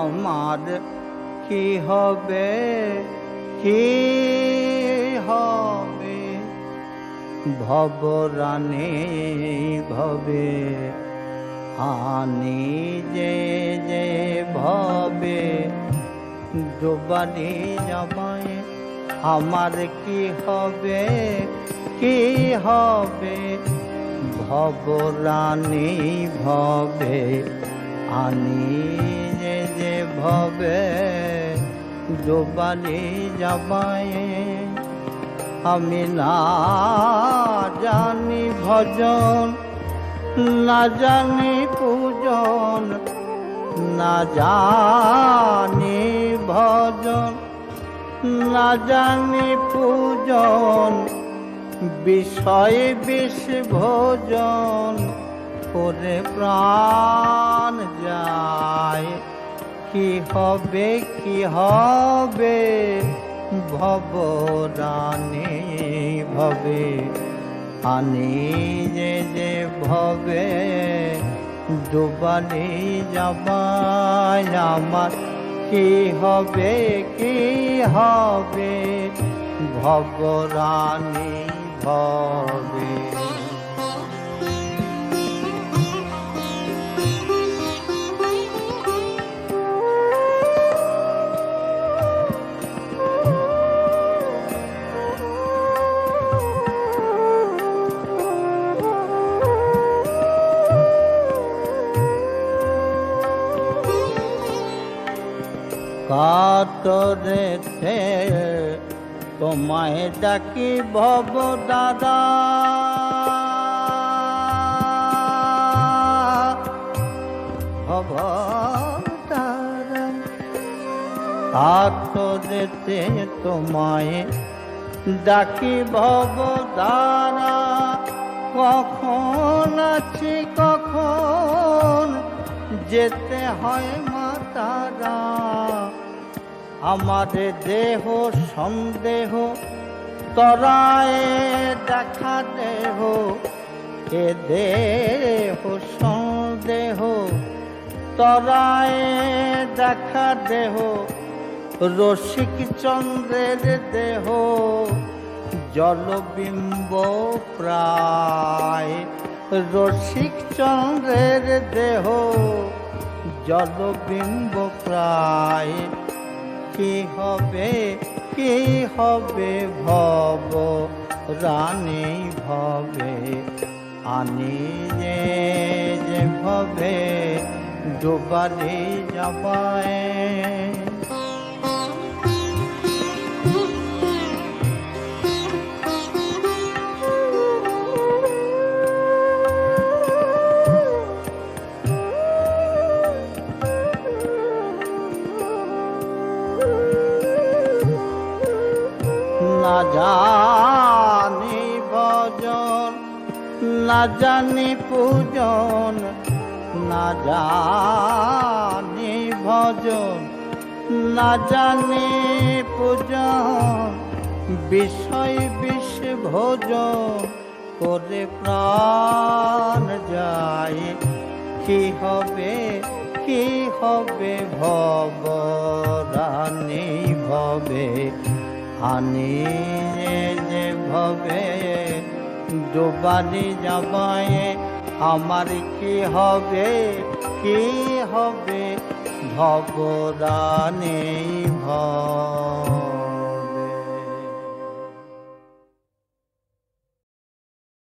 আমার কি হবে, কি হবে, ভবরানে ভবে আনি যে যে ভবে ডুবানি যাবায় আমার কি হবে, কি হবে, ভবরানি ভবে আনি যে যে ভবে ডুবানি যাবায় আমি না জানি ভজন, না জানি পূজন, না জানি ভজন, না জানি পূজন, বিষয় বিষ ভোজন করে প্রাণ যায় কি হবে, কি হবে, ভবরানে ভবে আনি যে যে ভবে ডুবানি যাবায় আমার কি হবে, কি হবে, ভবরানি ভবে কাতরেতে তোমায় ডাকি ভব দাদা, ভব দাদা কাতরেতে তোমায় ডাকি ভব দাদা, কখন আছি কখন যেতে হয় মাতারা, আমার দেহ সন্দেহ তরায় দেখা দেহ, এ দেহ সন্দেহ তরায় দেখা দেহ, রসিক চন্দ্রের দেহ জলবিম্ব প্রায়, রসিক চন্দ্রের দেহ জলবিম্ব প্রায় কি হবে, কি হবে, ভব রানী ভবে আনি যে যে ভবে ডুবানি যাবায় না জানি ভজন, না জানি পূজন, না জানি ভজন, না জানি পূজন, বিষয় বিষ ভোজন করে প্রাণ যায় কি হবে, কি হবে, ভবরানি ভবে আনি যে ভবে ডুবানি যাবায় আমার কি হবে, কি হবে, ভবরানি ভবে।